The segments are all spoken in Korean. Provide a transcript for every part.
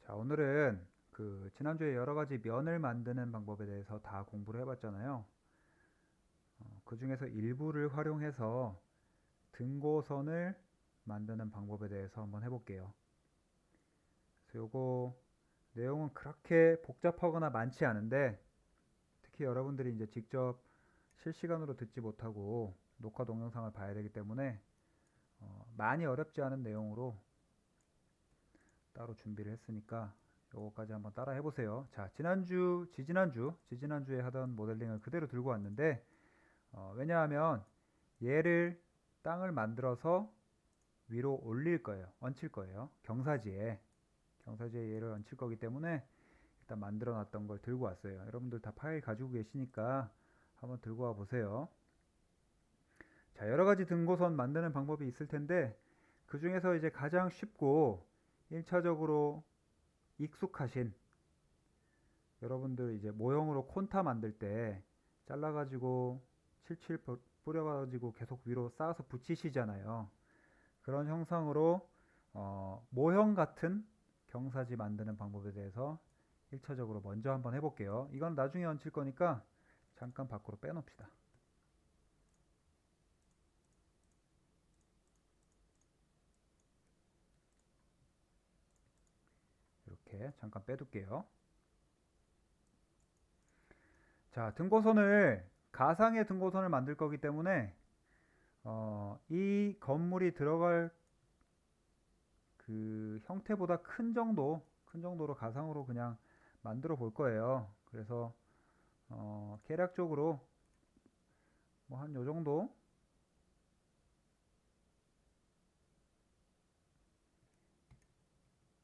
자, 오늘은 지난주에 여러 가지 면을 만드는 방법에 대해서 다 공부를 해봤잖아요. 그 중에서 일부를 활용해서 등고선을 만드는 방법에 대해서 한번 해볼게요. 그래서 요거 내용은 그렇게 복잡하거나 많지 않은데, 특히 여러분들이 이제 직접 실시간으로 듣지 못하고 녹화 동영상을 봐야 되기 때문에 많이 어렵지 않은 내용으로 따로 준비를 했으니까 요거까지 한번 따라 해보세요. 자, 지지난주에 하던 모델링을 그대로 들고 왔는데, 왜냐하면 얘를 땅을 만들어서 위로 올릴 거예요. 얹힐 거예요. 경사지에 얘를 얹힐 거기 때문에 일단 만들어 놨던 걸 들고 왔어요. 여러분들 다 파일 가지고 계시니까 한번 들고 와 보세요. 자, 여러 가지 등고선 만드는 방법이 있을 텐데, 그 중에서 이제 가장 쉽고 1차적으로 익숙하신, 여러분들 이제 모형으로 콘타 만들 때 잘라가지고 칠칠 뿌려가지고 계속 위로 쌓아서 붙이시잖아요. 그런 형상으로 모형 같은 경사지 만드는 방법에 대해서 1차적으로 먼저 한번 해볼게요. 이건 나중에 얹힐 거니까 잠깐 밖으로 빼놓읍시다. 이렇게 잠깐 빼둘게요. 자, 가상의 등고선을 만들 거기 때문에 이 건물이 들어갈 그 형태보다 큰 정도로 가상으로 그냥 만들어 볼 거예요. 그래서 계략적으로 뭐 한 요 정도,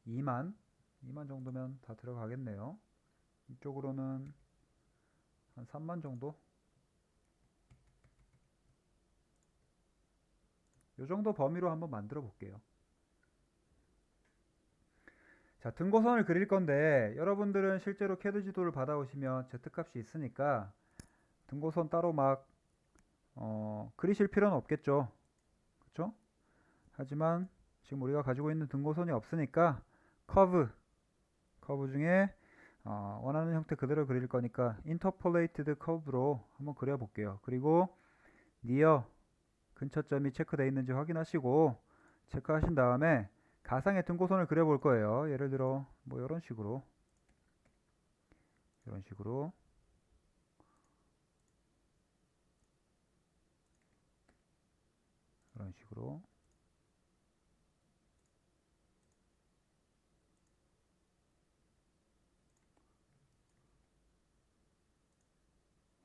2만 정도면 다 들어가겠네요. 이쪽으로는 한 3만 정도? 요 정도 범위로 한번 만들어 볼게요. 자, 등고선을 그릴 건데, 여러분들은 실제로 캐드 지도를 받아오시면 Z값이 있으니까 등고선 따로 막 그리실 필요는 없겠죠. 그렇죠? 하지만 지금 우리가 가지고 있는 등고선이 없으니까 커브 커브 중에 원하는 형태 그대로 그릴 거니까 인터폴레이티드 커브로 한번 그려 볼게요. 그리고 니어 근처점이 체크되어 있는지 확인하시고, 체크하신 다음에 가상의 등고선을 그려 볼 거예요. 예를 들어 뭐 이런 식으로 이런 식으로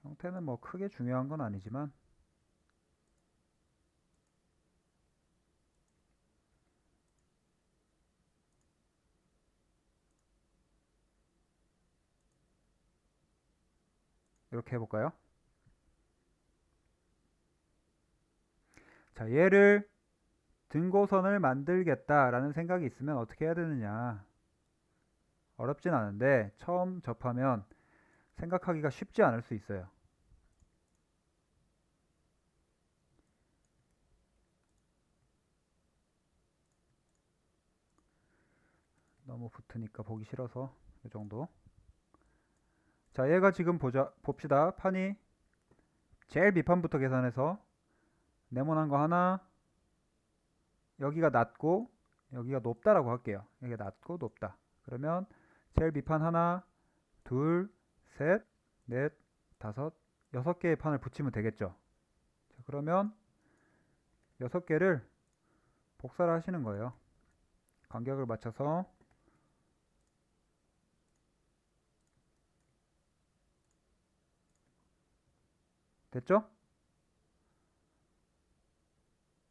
형태는 뭐 크게 중요한 건 아니지만, 이렇게 해볼까요? 자, 얘를 등고선을 만들겠다라는 생각이 있으면 어떻게 해야 되느냐. 어렵진 않은데 처음 접하면 생각하기가 쉽지 않을 수 있어요. 너무 붙으니까 보기 싫어서 이 정도. 자, 얘가 지금 봅시다. 판이 제일 밑판부터 계산해서 네모난 거 하나, 여기가 낮고 여기가 높다라고 할게요. 여기가 낮고 높다. 그러면 제일 밑판 하나, 둘, 셋, 넷, 다섯, 6개의 판을 붙이면 되겠죠. 자, 그러면 6개를 복사를 하시는 거예요. 간격을 맞춰서. 됐죠?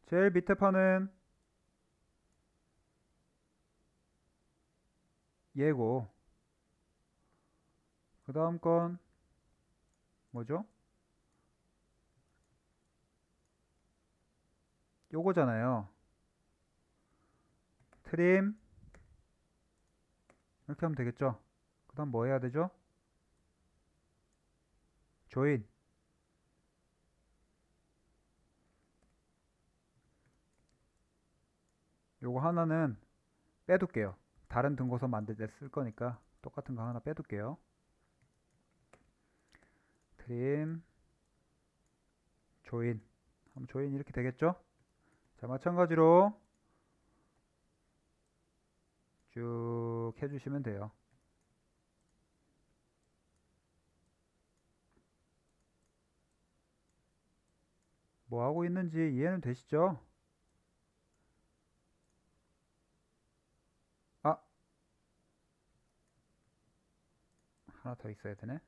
제일 밑에 판은 얘고, 그 다음 건 뭐죠? 요거잖아요. 트림, 이렇게 하면 되겠죠? 그 다음 뭐 해야 되죠? 조인. 요거 하나는 빼둘게요. 다른 등고선 만들 때 쓸 거니까 똑같은 거 하나 빼둘게요. 트림, 조인. 그럼 조인 이렇게 되겠죠? 자, 마찬가지로 쭉 해주시면 돼요. 뭐 하고 있는지 이해는 되시죠? 아, 하나 더 있어야 되네.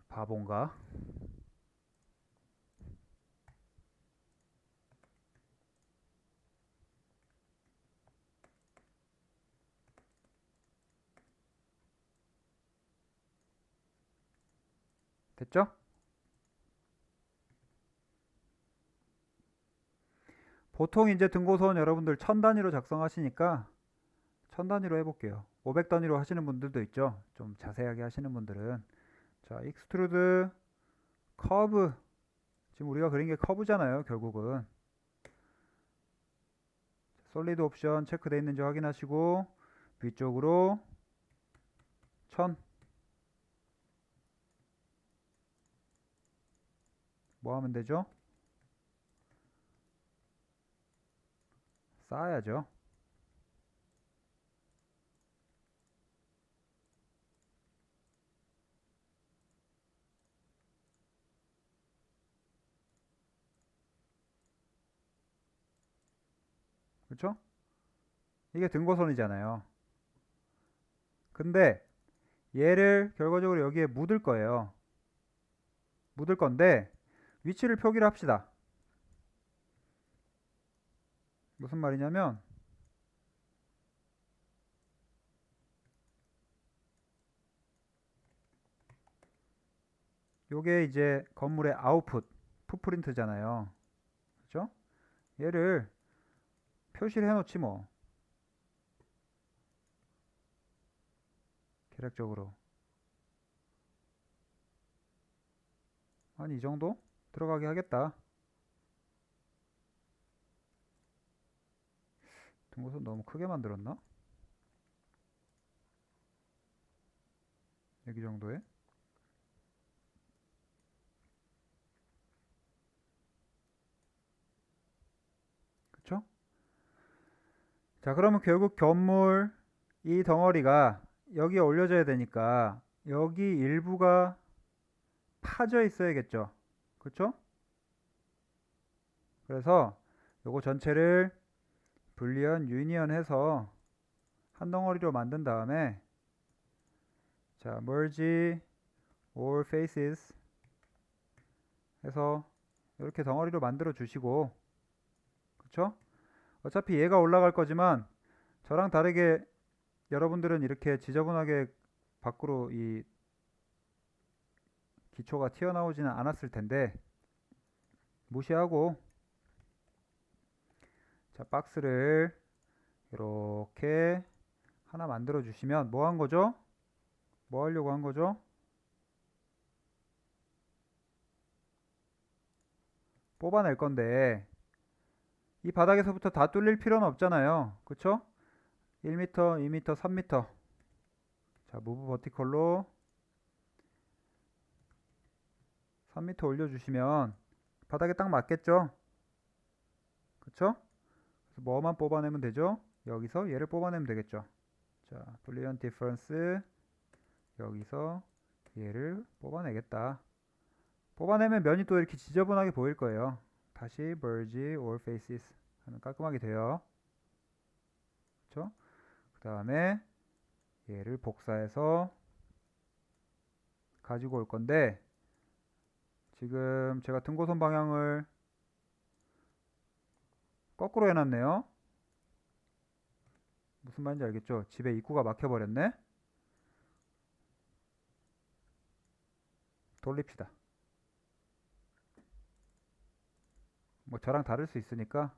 바본가? 됐죠? 보통 이제 등고선 여러분들 1000단위로 작성하시니까 1000단위로 해볼게요. 500단위로 하시는 분들도 있죠. 좀 자세하게 하시는 분들은. 자, 익스트루드 커브. 지금 우리가 그린 게 커브잖아요, 결국은. 솔리드 옵션 체크되어 있는지 확인하시고 위쪽으로 1000. 뭐 하면 되죠? 쌓아야죠. 그렇죠? 이게 등고선이잖아요. 근데 얘를 결과적으로 여기에 묻을 거예요. 묻을 건데 위치를 표기를 합시다. 무슨 말이냐면 요게 이제 건물의 아웃풋 풋프린트잖아요. 그죠? 얘를 표시를 해놓지 뭐. 계략적으로 한 이 정도 들어가게 하겠다. 등고선 너무 크게 만들었나? 여기 정도에. 그쵸? 자, 그러면 결국 건물 이 덩어리가 여기에 올려져야 되니까 여기 일부가 파져 있어야겠죠. 그쵸? 그래서 요거 전체를 불리언 유니언 해서 한 덩어리로 만든 다음에 자, merge all faces 해서 이렇게 덩어리로 만들어 주시고 그쵸? 어차피 얘가 올라갈 거지만 저랑 다르게 여러분들은 이렇게 지저분하게 밖으로 이 기초가 튀어나오지는 않았을 텐데 무시하고 자, 박스를 이렇게 하나 만들어 주시면 뭐 한 거죠? 뭐 하려고 한 거죠? 뽑아낼 건데 이 바닥에서부터 다 뚫릴 필요는 없잖아요. 그쵸? 1m, 2m, 3m. 자, 무브 버티컬로 3m 올려주시면 바닥에 딱 맞겠죠? 그쵸? 그래서 뭐만 뽑아내면 되죠? 여기서 얘를 뽑아내면 되겠죠? 자, 불리언 디퍼런스 여기서 얘를 뽑아내겠다. 뽑아내면 면이 또 이렇게 지저분하게 보일 거예요. 다시 merge all faces 하면 깔끔하게 돼요. 그쵸? 그 다음에 얘를 복사해서 가지고 올 건데 지금 제가 등고선 방향을 거꾸로 해놨네요. 무슨 말인지 알겠죠? 집에 입구가 막혀버렸네. 돌립시다. 뭐 저랑 다를 수 있으니까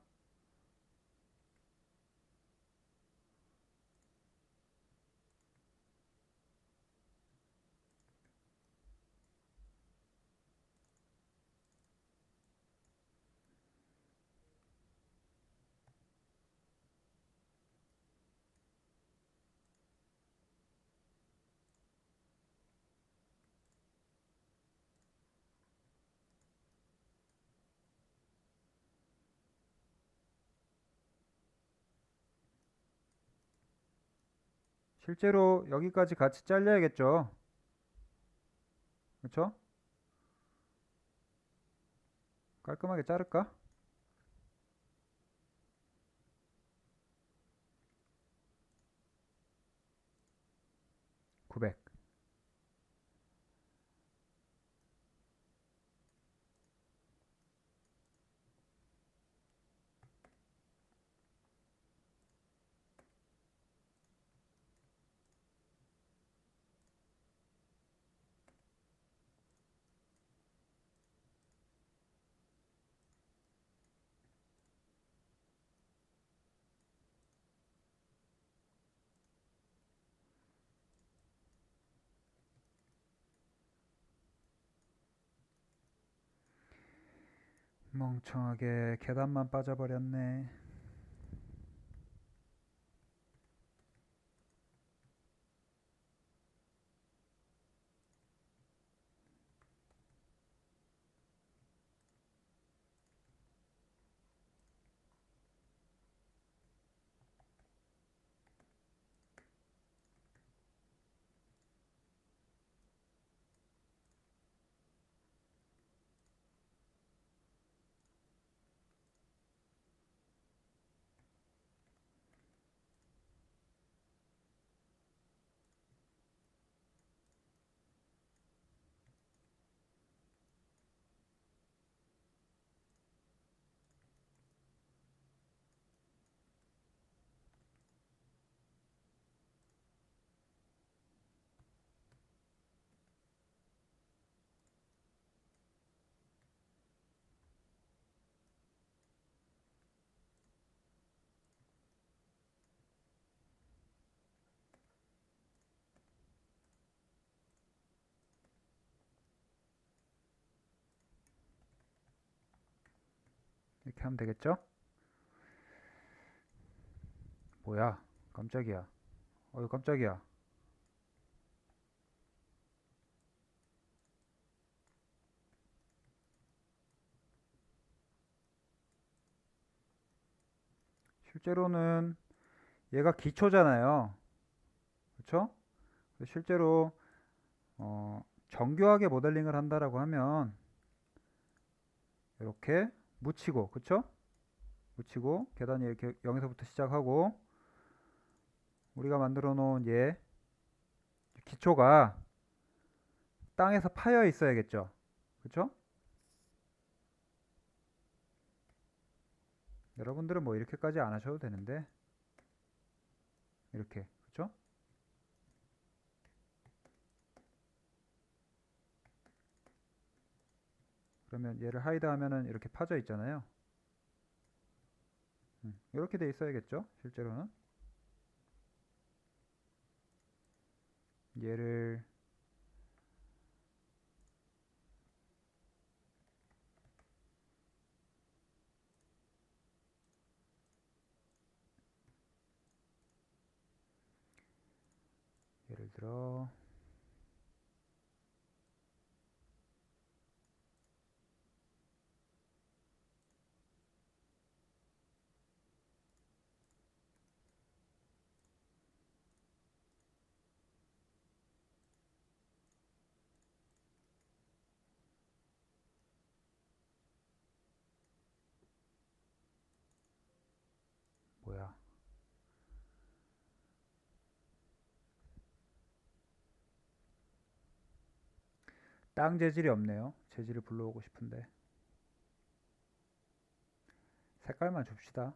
실제로 여기까지 같이 잘려야겠죠. 그렇죠? 깔끔하게 자를까? 900. 멍청하게 계단만 빠져버렸네. 이렇게 하면 되겠죠? 뭐야? 깜짝이야. 어이, 깜짝이야. 실제로는 얘가 기초잖아요. 그쵸? 실제로 정교하게 모델링을 한다라고 하면 이렇게 묻히고, 그쵸? 묻히고 계단이 이렇게 0에서부터 시작하고 우리가 만들어 놓은 얘 기초가 땅에서 파여 있어야겠죠. 그쵸? 여러분들은 뭐 이렇게까지 안 하셔도 되는데 이렇게, 그쵸? 그러면 얘를 하이드 하면은 이렇게 파져 있잖아요. 이렇게 돼 있어야겠죠, 실제로는. 얘를 예를 들어 뭐야, 땅 재질이 없네요. 재질을 불러오고 싶은데 색깔만 줍시다.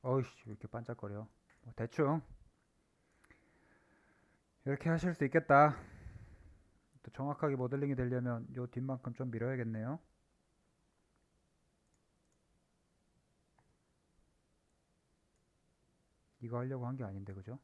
어이씨, 왜 이렇게 반짝거려. 뭐 대충 이렇게 하실 수 있겠다. 또 정확하게 모델링이 되려면 요 뒷만큼 좀 밀어야겠네요. 이거 하려고 한 게 아닌데, 그죠?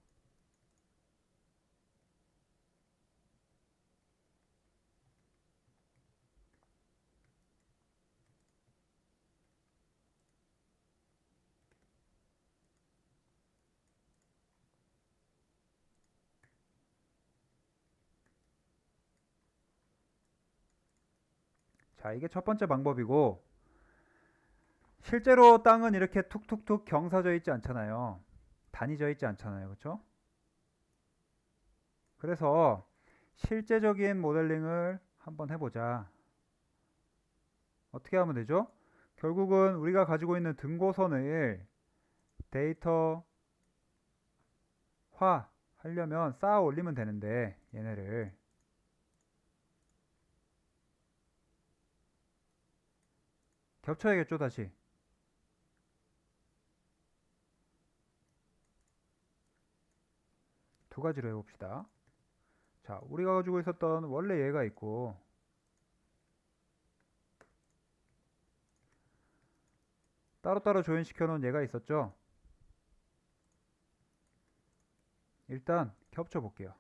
자, 이게 첫 번째 방법이고, 실제로 땅은 이렇게 툭툭툭 경사져 있지 않잖아요. 단이져 있지 않잖아요. 그쵸? 그래서 실제적인 모델링을 한번 해보자. 어떻게 하면 되죠? 결국은 우리가 가지고 있는 등고선을 데이터화 하려면 쌓아 올리면 되는데, 얘네를 겹쳐야겠죠, 다시. 두 가지로 해봅시다. 자, 우리가 가지고 있었던 원래 얘가 있고, 따로따로 조인시켜 놓은 얘가 있었죠. 일단 겹쳐 볼게요.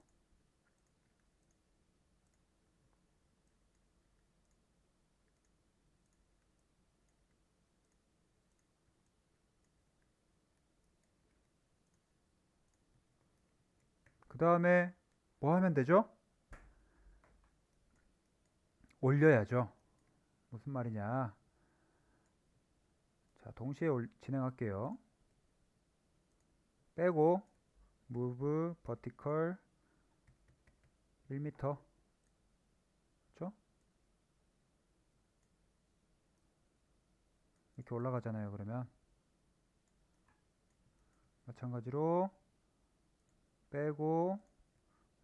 그 다음에 뭐 하면 되죠? 올려야죠. 무슨 말이냐? 자, 동시에 진행할게요. 빼고 move vertical 1m. 그렇죠? 이렇게 올라가잖아요. 그러면 마찬가지로 빼고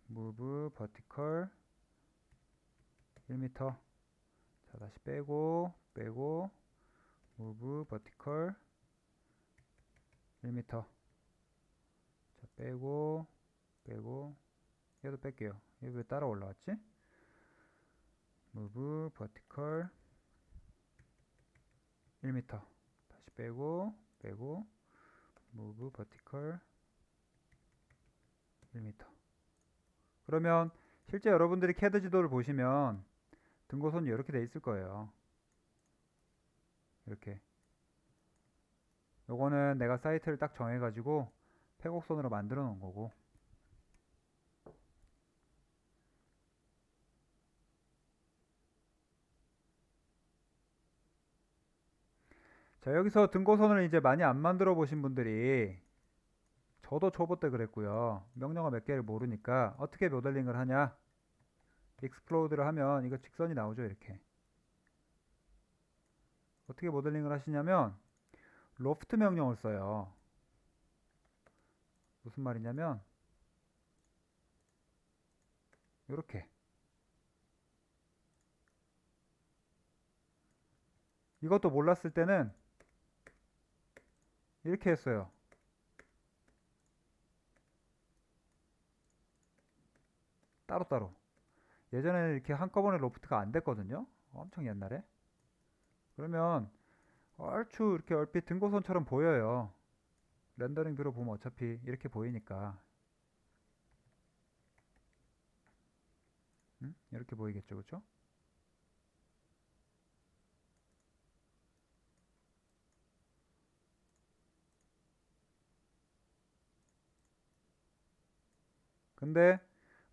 move vertical 1m. 자, 다시 빼고 move vertical 1m. 자, 빼고 얘도 뺄게요. 얘 왜 따라 올라왔지? move vertical 1m. 다시 빼고 move vertical 1m. 그러면 실제 여러분들이 캐드 지도를 보시면 등고선이 이렇게 돼 있을 거예요. 이렇게. 요거는 내가 사이트를 딱 정해가지고 폐곡선으로 만들어 놓은 거고. 자, 여기서 등고선을 이제 많이 안 만들어 보신 분들이, 저도 초보 때 그랬고요. 명령어 몇 개를 모르니까 어떻게 모델링을 하냐? 익스플로드를 하면 이거 직선이 나오죠, 이렇게. 어떻게 모델링을 하시냐면 로프트 명령을 써요. 무슨 말이냐면 이렇게. 이것도 몰랐을 때는 이렇게 했어요. 따로따로. 예전에는 이렇게 한꺼번에 로프트가 안 됐거든요. 엄청 옛날에. 그러면 얼추 이렇게 얼핏 등고선처럼 보여요. 렌더링 뷰로 보면 어차피 이렇게 보이니까. 이렇게 보이겠죠, 그쵸? 근데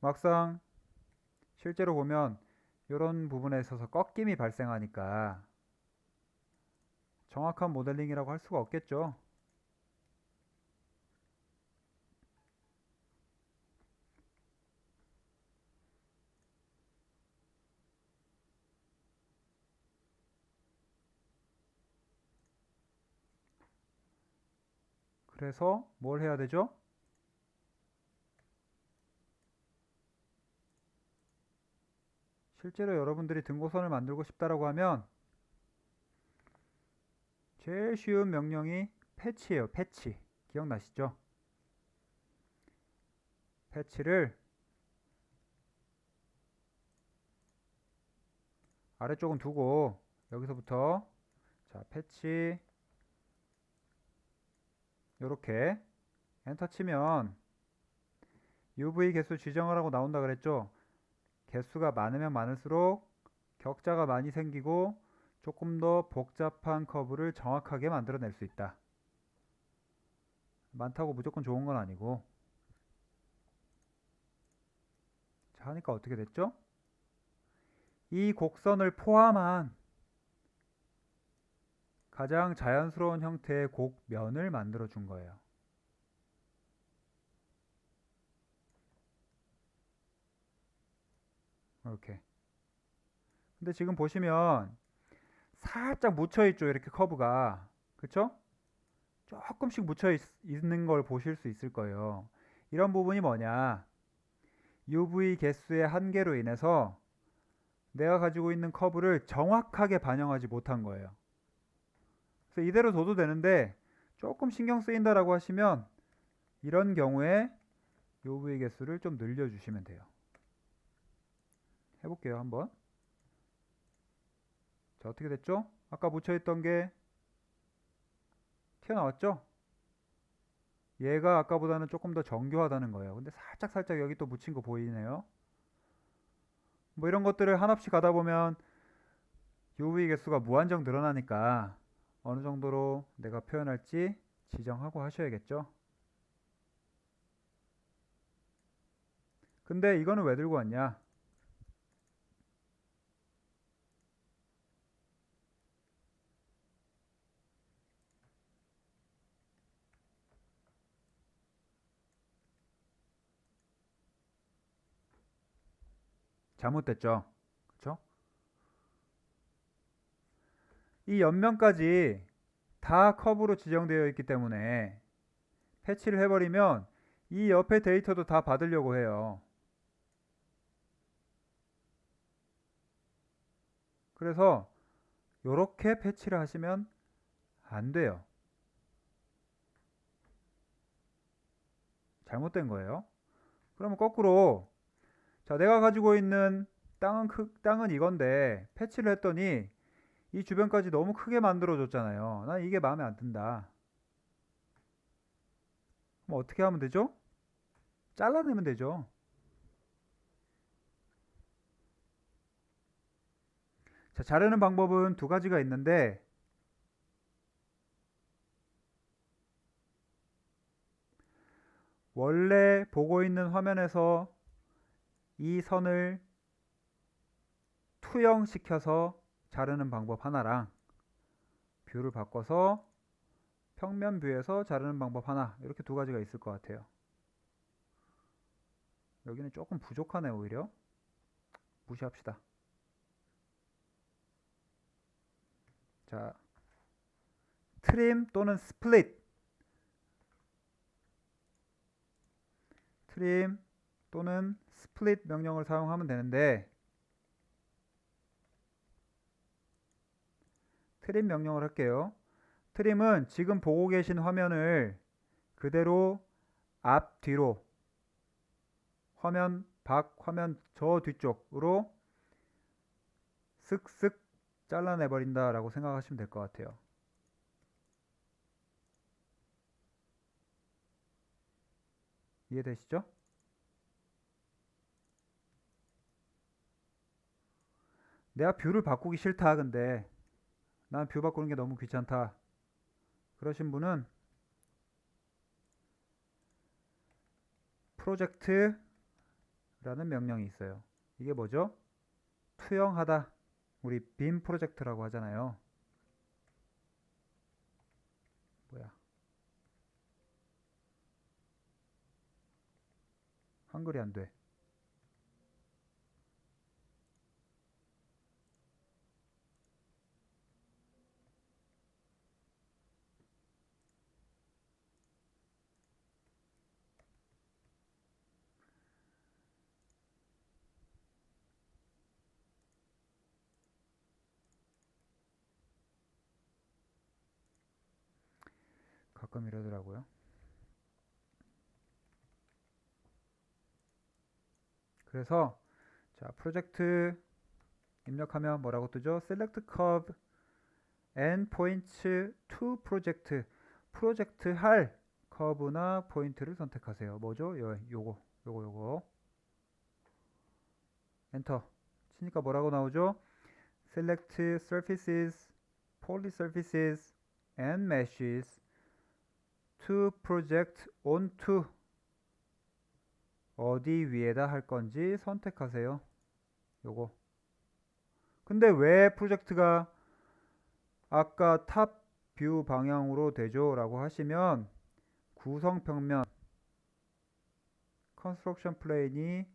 막상 실제로 보면 이런 부분에 있어서 꺾임이 발생하니까 정확한 모델링이라고 할 수가 없겠죠. 그래서 뭘 해야 되죠? 실제로 여러분들이 등고선을 만들고 싶다라고 하면 제일 쉬운 명령이 패치예요. 패치. 기억나시죠? 패치를 아래쪽은 두고 여기서부터 자, 패치 요렇게 엔터 치면 UV 개수 지정하라고 나온다 그랬죠? 개수가 많으면 많을수록 격자가 많이 생기고 조금 더 복잡한 커브를 정확하게 만들어낼 수 있다. 많다고 무조건 좋은 건 아니고. 자, 하니까 어떻게 됐죠? 이 곡선을 포함한 가장 자연스러운 형태의 곡면을 만들어 준 거예요. 이렇게. 근데 지금 보시면 살짝 묻혀 있죠. 이렇게 커브가. 그쵸? 조금씩 묻혀 있는 걸 보실 수 있을 거예요. 이런 부분이 뭐냐? UV 개수의 한계로 인해서 내가 가지고 있는 커브를 정확하게 반영하지 못한 거예요. 그래서 이대로 둬도 되는데 조금 신경 쓰인다라고 하시면 이런 경우에 UV 개수를 좀 늘려주시면 돼요. 해볼게요, 한번. 자, 어떻게 됐죠? 아까 묻혀있던 게 튀어나왔죠? 얘가 아까보다는 조금 더 정교하다는 거예요. 근데 살짝 여기 또 묻힌 거 보이네요. 뭐 이런 것들을 한없이 가다 보면 UV 개수가 무한정 늘어나니까 어느 정도로 내가 표현할지 지정하고 하셔야겠죠. 근데 이거는 왜 들고 왔냐? 잘못됐죠. 그쵸? 이 옆면까지 다 커브로 지정되어 있기 때문에 패치를 해버리면 이 옆에 데이터도 다 받으려고 해요. 그래서 이렇게 패치를 하시면 안 돼요. 잘못된 거예요. 그러면 거꾸로 자, 내가 가지고 있는 땅은 이건데 패치를 했더니 이 주변까지 너무 크게 만들어 줬잖아요. 난 이게 마음에 안 든다. 그럼 어떻게 하면 되죠? 잘라내면 되죠. 자, 자르는 방법은 두 가지가 있는데 원래 보고 있는 화면에서 이 선을 투영시켜서 자르는 방법 하나랑 뷰를 바꿔서 평면 뷰에서 자르는 방법 하나, 이렇게 두 가지가 있을 것 같아요. 여기는 조금 부족하네. 오히려 무시합시다. 자, 트림 또는 스플릿, 트림 또는 스플릿 명령을 사용하면 되는데 트림 명령을 할게요. 트림은 지금 보고 계신 화면을 그대로 앞, 뒤로 화면 밖, 화면 저 뒤쪽으로 쓱쓱 잘라내 버린다 라고 생각하시면 될 것 같아요. 이해되시죠? 내가 뷰를 바꾸기 싫다. 근데 난 뷰 바꾸는 게 너무 귀찮다. 그러신 분은 프로젝트라는 명령이 있어요. 이게 뭐죠? 투영하다. 우리 빔 프로젝트라고 하잖아요. 뭐야? 한글이 안 돼. 가끔 이러더라고요. 그래서 자, 프로젝트 입력하면 뭐라고 뜨죠? Select curve and points to project. 프로젝트 할 커브나 포인트를 선택하세요. 뭐죠? 요거. 엔터. 치니까 뭐라고 나오죠? Select surfaces, polysurfaces, and meshes to project onto. 어디 위에다 할 건지 선택하세요. 요거. 근데 왜 프로젝트가 아까 탑 뷰 방향으로 되죠? 라고 하시면 구성평면 컨스트럭션 플레인이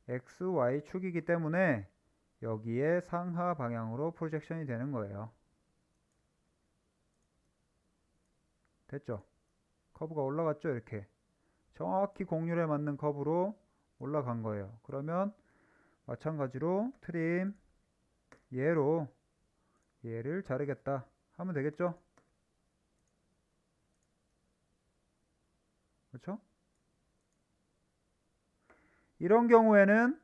XY축이기 때문에 여기에 상하 방향으로 프로젝션이 되는 거예요. 됐죠? 커브가 올라갔죠? 이렇게. 정확히 곡률에 맞는 커브로 올라간 거예요. 그러면 마찬가지로 트림 얘를 자르겠다 하면 되겠죠? 그렇죠? 이런 경우에는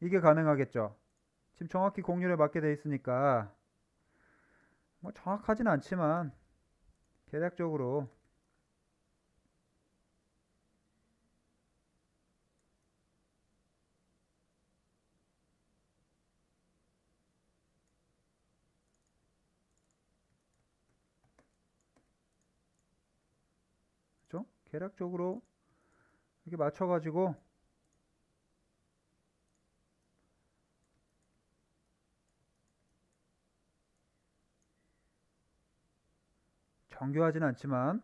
이게 가능하겠죠? 지금 정확히 곡률에 맞게 돼 있으니까 뭐 정확하진 않지만 대략적으로 그렇죠? 계략적으로 이렇게 맞춰가지고 정교하진 않지만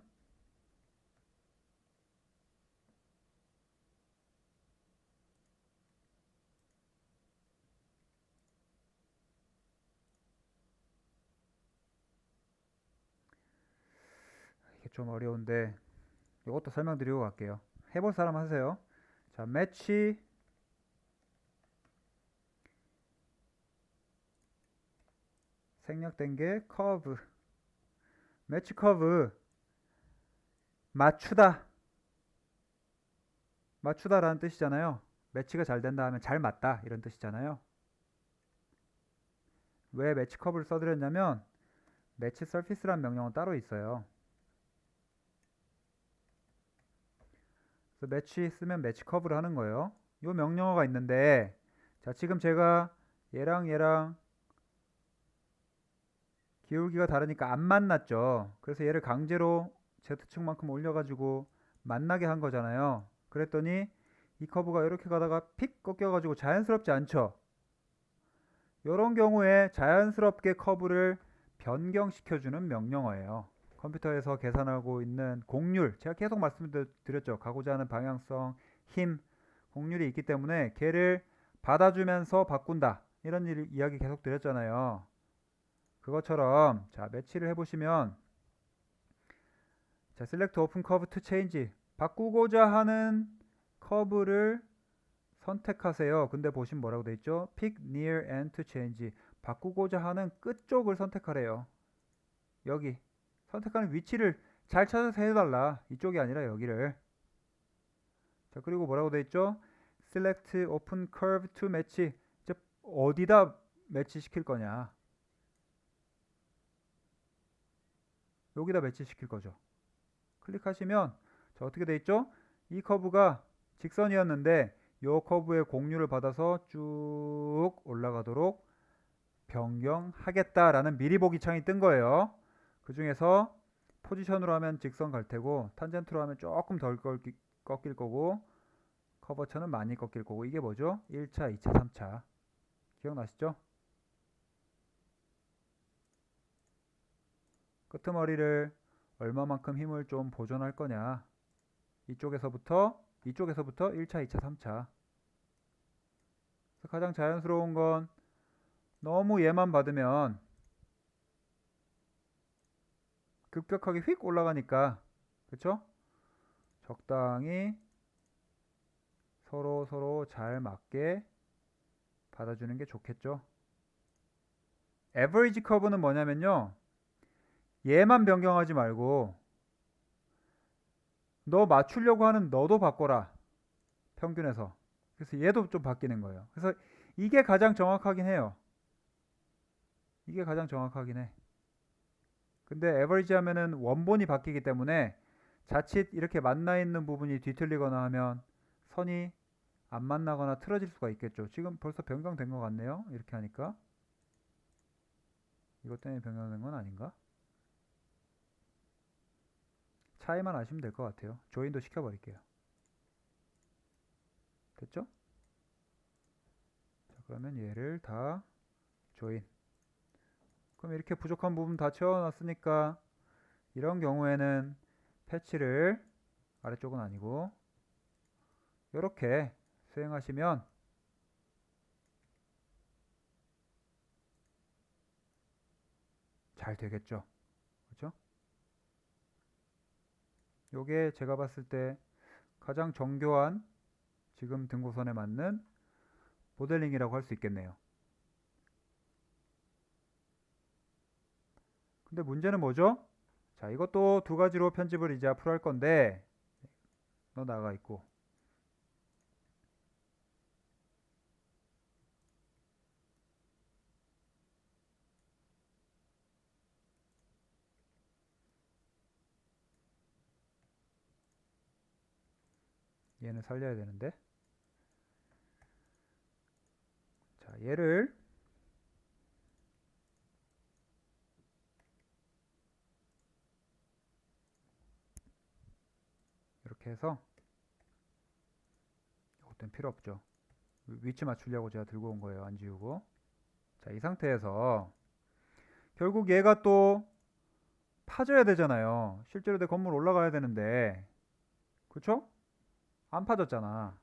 이게 좀 어려운데 이것도 설명드리고 갈게요. 해볼 사람 하세요. 자, 매치 생략된 게 커브. 매치 커브 맞추다. 맞추다라는 뜻이잖아요. 매치가 잘 된다 하면 잘 맞다 이런 뜻이잖아요. 왜 매치 커브를 써드렸냐면 매치 서피스라는 명령은 따로 있어요. 그래서 매치 쓰면 매치 커브를 하는 거예요. 이 명령어가 있는데 자, 지금 제가 얘랑 기울기가 다르니까 안 만났죠. 그래서 얘를 강제로 Z축만큼 올려가지고 만나게 한 거잖아요. 그랬더니 이 커브가 이렇게 가다가 픽 꺾여가지고 자연스럽지 않죠. 이런 경우에 자연스럽게 커브를 변경시켜주는 명령어예요. 컴퓨터에서 계산하고 있는 곡률, 제가 계속 말씀드렸죠. 가고자 하는 방향성, 힘, 곡률이 있기 때문에 걔를 받아주면서 바꾼다. 이런 이야기 계속 드렸잖아요. 그것처럼 자, 매치를 해보시면 자, select open curve to change. 바꾸고자 하는 커브를 선택하세요. 근데 보시면 뭐라고 돼 있죠? pick near and to change. 바꾸고자 하는 끝쪽을 선택하래요. 여기 선택하는 위치를 잘 찾아서 해달라. 이쪽이 아니라 여기를. 자, 그리고 뭐라고 돼 있죠? select open curve to match. 이제 어디다 매치 시킬 거냐? 여기다 매치 시킬 거죠. 클릭하시면 자, 어떻게 돼 있죠? 이 커브가 직선이었는데 이 커브의 곡률을 받아서 쭉 올라가도록 변경하겠다라는 미리 보기 창이 뜬 거예요. 그 중에서 포지션으로 하면 직선 갈 테고 탄젠트로 하면 조금 덜 꺾일 거고 커버처는 많이 꺾일 거고 이게 뭐죠? 1차, 2차, 3차 기억나시죠? 끄트머리를 얼마만큼 힘을 좀 보존할 거냐 이쪽에서부터 1차, 2차, 3차 가장 자연스러운 건 너무 얘만 받으면 급격하게 휙 올라가니까 그쵸? 적당히 서로 잘 맞게 받아주는 게 좋겠죠. 에버리지 커브는 뭐냐면요. 얘만 변경하지 말고 너 맞추려고 하는 너도 바꿔라. 평균에서. 그래서 얘도 좀 바뀌는 거예요. 그래서 이게 가장 정확하긴 해요. 이게 가장 정확하긴 해. 근데 에버리지 하면은 원본이 바뀌기 때문에 자칫 이렇게 만나 있는 부분이 뒤틀리거나 하면 선이 안 만나거나 틀어질 수가 있겠죠. 지금 벌써 변경된 것 같네요. 이렇게 하니까. 이것 때문에 변경된 건 아닌가? 차이만 아시면 될 것 같아요. 조인도 시켜버릴게요. 됐죠? 자, 그러면 얘를 다 조인. 그럼 이렇게 부족한 부분 다 채워놨으니까 이런 경우에는 패치를 아래쪽은 아니고 이렇게 수행하시면 잘 되겠죠. 그렇죠? 요게 제가 봤을 때 가장 정교한 지금 등고선에 맞는 모델링이라고 할 수 있겠네요. 근데 문제는 뭐죠? 자, 이것도 두 가지로 편집을 이제 앞으로 할 건데 너 나가 있고 얘는 살려야 되는데 자, 얘를 이렇게 해서 이것도 필요 없죠. 위치 맞추려고 제가 들고 온 거예요. 안 지우고. 자, 이 상태에서 결국 얘가 또 파져야 되잖아요. 실제로 내 건물 올라가야 되는데 그쵸? 안 파졌잖아.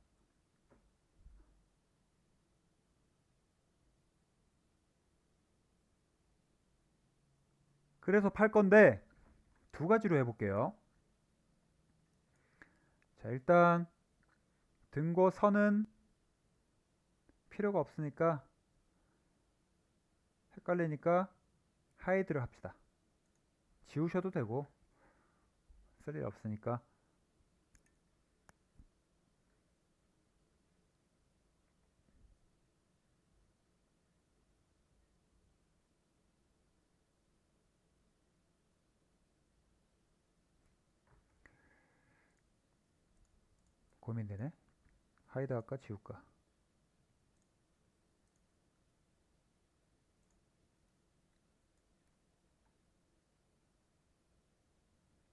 그래서 팔 건데 두 가지로 해볼게요. 자, 일단 등고 선은 필요가 없으니까 헷갈리니까 하이드를 합시다. 지우셔도 되고 쓸 일 없으니까. 고민되네. 하이드 할까 지울까?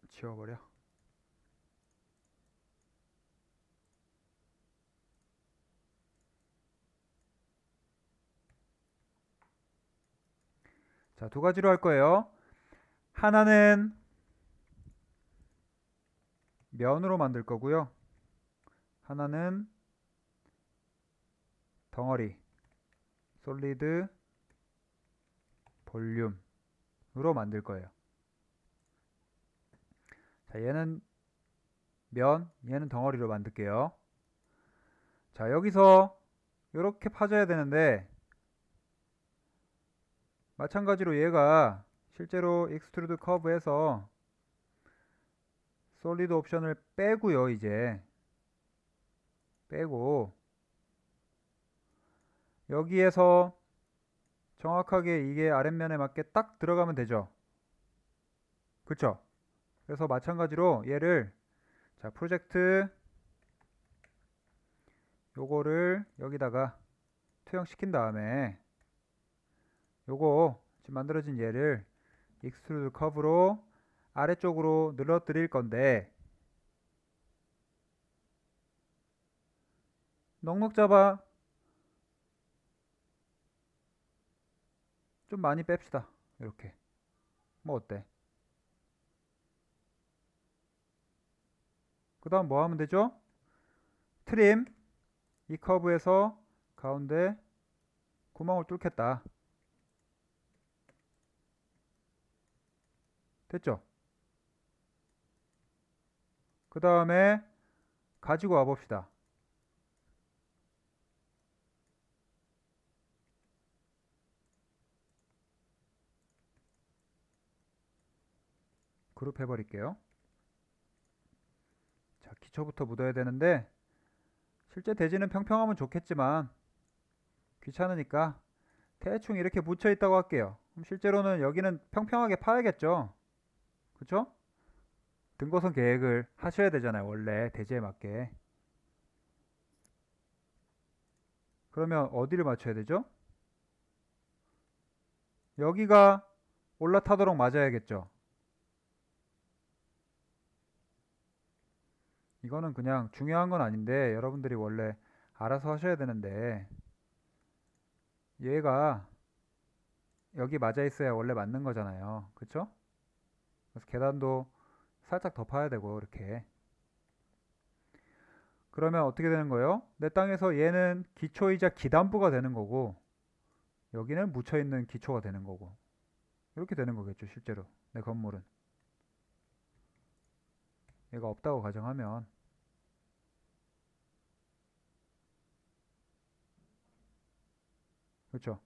지워버려. 자, 두 가지로 할 거예요. 하나는 면으로 만들 거고요. 하나는 덩어리, 솔리드, 볼륨으로 만들 거예요. 자, 얘는 면, 얘는 덩어리로 만들게요. 자, 여기서 이렇게 파져야 되는데 마찬가지로 얘가 실제로 익스트루드 커브에서 솔리드 옵션을 빼고요. 이제 빼고 여기에서 정확하게 이게 아랫면에 맞게 딱 들어가면 되죠. 그쵸? 그래서 마찬가지로 얘를 자, 프로젝트 요거를 여기다가 투영시킨 다음에 요거 지금 만들어진 얘를 익스트루드 커브로 아래쪽으로 늘어뜨릴 건데 넉넉 잡아 좀 많이 뺍시다. 이렇게 뭐 어때? 그 다음 뭐 하면 되죠? 트림 이 커브에서 가운데 구멍을 뚫겠다. 됐죠? 그 다음에 가지고 와 봅시다. 그룹 해버릴게요. 자, 기초부터 묻어야 되는데 실제 대지는 평평하면 좋겠지만 귀찮으니까 대충 이렇게 묻혀 있다고 할게요. 그럼 실제로는 여기는 평평하게 파야겠죠. 그쵸? 등고선 계획을 하셔야 되잖아요. 원래 대지에 맞게. 그러면 어디를 맞춰야 되죠? 여기가 올라타도록 맞아야겠죠. 이거는 그냥 중요한 건 아닌데 여러분들이 원래 알아서 하셔야 되는데 얘가 여기 맞아 있어야 원래 맞는 거잖아요. 그쵸? 그래서 계단도 살짝 더 파야 되고 이렇게. 그러면 어떻게 되는 거예요? 내 땅에서 얘는 기초이자 기단부가 되는 거고 여기는 묻혀있는 기초가 되는 거고 이렇게 되는 거겠죠. 실제로 내 건물은 얘가 없다고 가정하면. 그렇죠.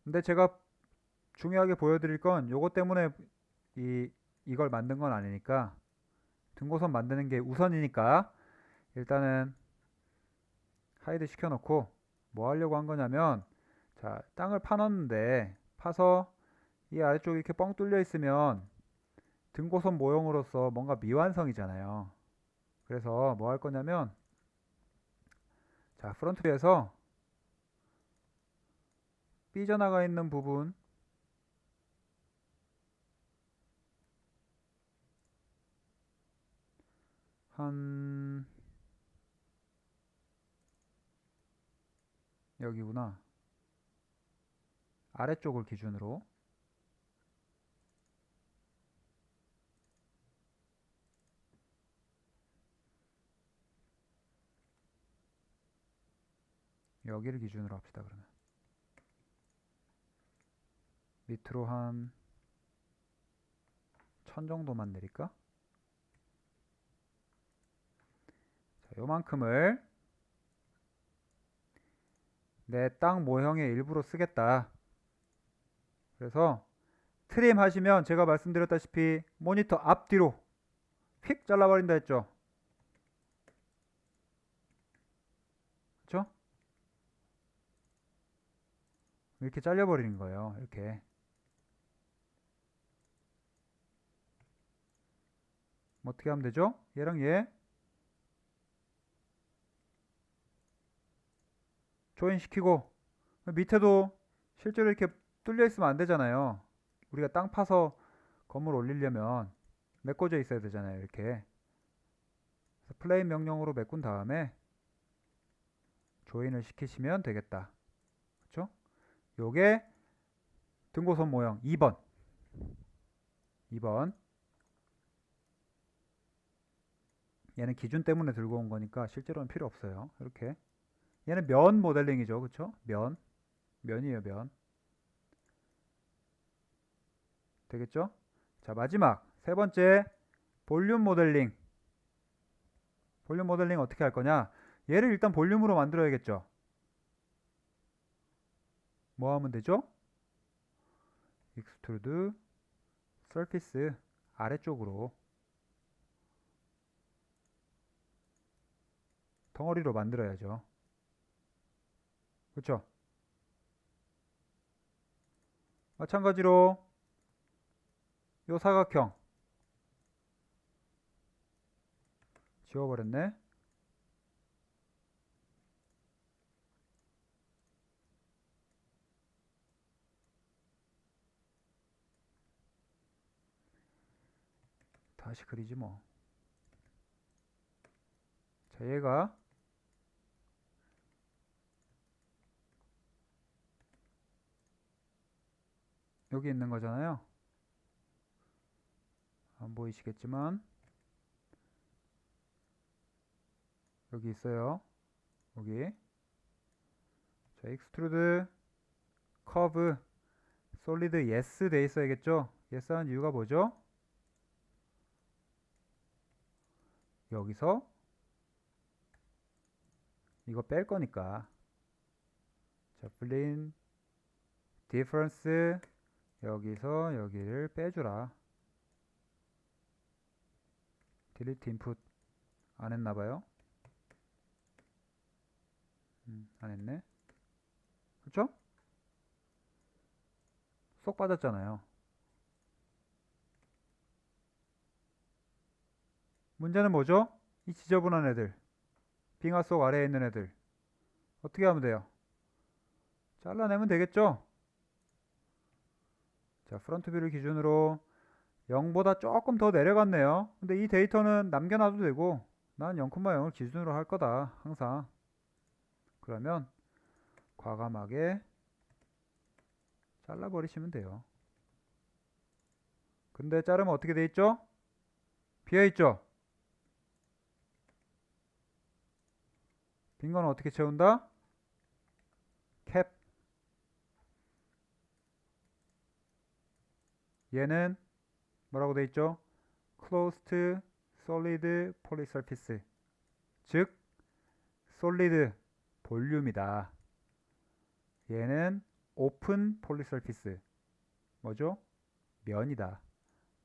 근데 제가 중요하게 보여드릴 건 요것 때문에 이걸 만든 건 아니니까 등고선 만드는 게 우선이니까 일단은 하이드 시켜놓고 뭐 하려고 한 거냐면 자 땅을 파놨는데 파서 이 아래쪽이 이렇게 뻥 뚫려 있으면 등고선 모형으로서 뭔가 미완성이잖아요. 그래서 뭐 할 거냐면 자 프론트에서 삐져나가 있는 부분 한 여기구나. 아래쪽을 기준으로 여기를 기준으로 합시다. 그러면 밑으로 한 1000 정도만 내릴까? 자, 요만큼을 내 땅 모형의 일부로 쓰겠다. 그래서 트림 하시면 제가 말씀드렸다시피 모니터 앞뒤로 휙 잘라버린다 했죠. 그쵸? 이렇게 잘려버리는 거예요. 이렇게. 어떻게 하면 되죠? 얘랑 얘 조인 시키고 밑에도 실제로 이렇게 뚫려 있으면 안 되잖아요. 우리가 땅 파서 건물 올리려면 메꿔져 있어야 되잖아요. 이렇게 플레인 명령으로 메꾼 다음에 조인을 시키시면 되겠다. 그쵸? 요게 등고선 모형 2번 2번 얘는 기준 때문에 들고 온 거니까 실제로는 필요 없어요. 이렇게 얘는 면 모델링이죠. 그쵸? 면이에요. 면 되겠죠? 자 마지막 세 번째 볼륨 모델링. 볼륨 모델링 어떻게 할 거냐? 얘를 일단 볼륨으로 만들어야겠죠. 뭐 하면 되죠? 익스트루드 서피스 아래쪽으로 덩어리로 만들어야죠. 그렇죠? 마찬가지로 요 사각형 지워버렸네. 다시 그리지 뭐. 자, 얘가 여기 있는 거잖아요. 안 보이시겠지만 여기 있어요. 여기. 자, 익스트루드 커브 솔리드 예스 돼 있어야겠죠. 예스 한 이유가 뭐죠? 여기서 이거 뺄 거니까 자, 플린 디퍼런스 여기서 여기를 빼주라. 딜리트 인풋 안 했나봐요. 안 했네. 그쵸? 쏙 빠졌잖아요. 문제는 뭐죠? 이 지저분한 애들, 빙하 속 아래에 있는 애들 어떻게 하면 돼요? 잘라내면 되겠죠? 자, 프론트 뷰를 기준으로 0보다 조금 더 내려갔네요. 근데 이 데이터는 남겨놔도 되고 난 0,0을 기준으로 할 거다 항상. 그러면 과감하게 잘라버리시면 돼요. 근데 자르면 어떻게 돼 있죠? 비어있죠? 빈 거는 어떻게 채운다? 캡. 얘는 뭐라고 돼 있죠? closed solid polysurface, 즉 솔리드 볼륨이다. 얘는 오픈 polysurface, 뭐죠? 면이다.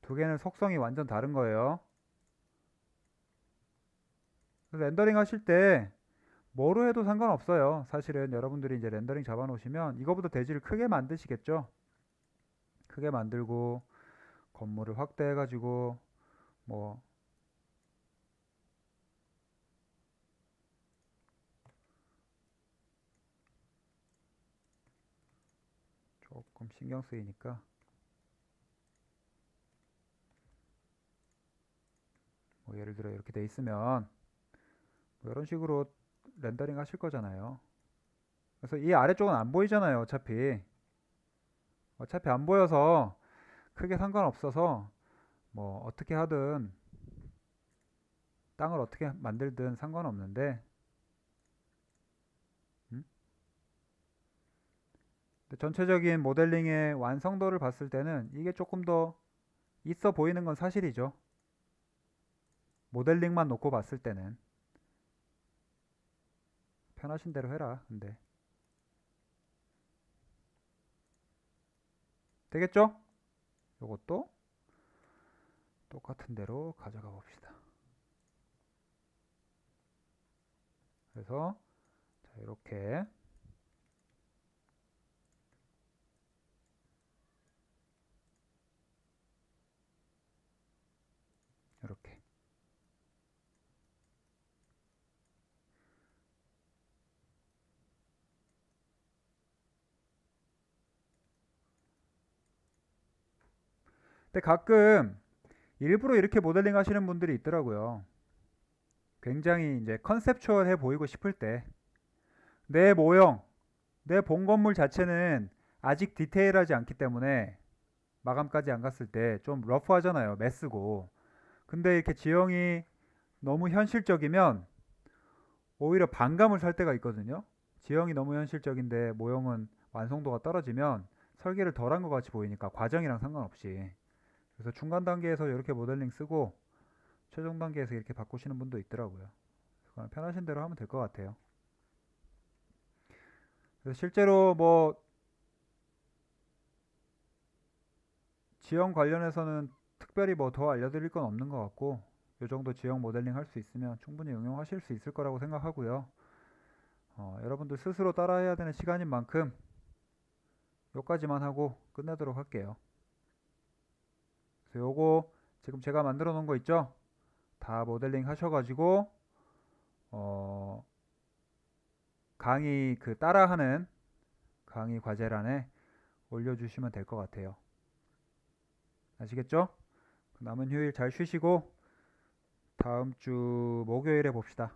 두 개는 속성이 완전 다른 거예요. 그래서 렌더링 하실 때 뭐로 해도 상관없어요. 사실은 여러분들이 이제 렌더링 잡아 놓으시면 이거보다 대지를 크게 만드시겠죠. 크게 만들고 건물을 확대해 가지고 뭐 조금 신경 쓰이니까 뭐 예를 들어 이렇게 돼 있으면 뭐 이런 식으로 렌더링 하실 거잖아요. 그래서 이 아래쪽은 안 보이잖아요. 어차피 안 보여서 크게 상관없어서 뭐 어떻게 하든 땅을 어떻게 만들든 상관없는데, 음? 근데 전체적인 모델링의 완성도를 봤을 때는 이게 조금 더 있어 보이는 건 사실이죠. 모델링만 놓고 봤을 때는 편하신 대로 해라. 근데 되겠죠? 요것도 똑같은 대로 가져가 봅시다. 그래서 자, 이렇게 이렇게 근데 가끔 일부러 이렇게 모델링 하시는 분들이 있더라고요. 굉장히 이제 컨셉추얼해 보이고 싶을 때 내 모형, 내 본 건물 자체는 아직 디테일하지 않기 때문에 마감까지 안 갔을 때 좀 러프하잖아요. 메스고. 근데 이렇게 지형이 너무 현실적이면 오히려 반감을 살 때가 있거든요. 지형이 너무 현실적인데 모형은 완성도가 떨어지면 설계를 덜한 것 같이 보이니까 과정이랑 상관없이. 그래서 중간 단계에서 이렇게 모델링 쓰고 최종 단계에서 이렇게 바꾸시는 분도 있더라고요. 그건 편하신 대로 하면 될 것 같아요. 그래서 실제로 뭐 지형 관련해서는 특별히 뭐 더 알려드릴 건 없는 것 같고 이 정도 지형 모델링 할 수 있으면 충분히 응용하실 수 있을 거라고 생각하고요. 여러분들 스스로 따라해야 되는 시간인 만큼 여기까지만 하고 끝내도록 할게요. 그래서 요거 지금 제가 만들어 놓은 거 있죠? 다 모델링 하셔가지고 강의 그 따라하는 강의 과제란에 올려주시면 될 것 같아요. 아시겠죠? 남은 휴일 잘 쉬시고 다음 주 목요일에 봅시다.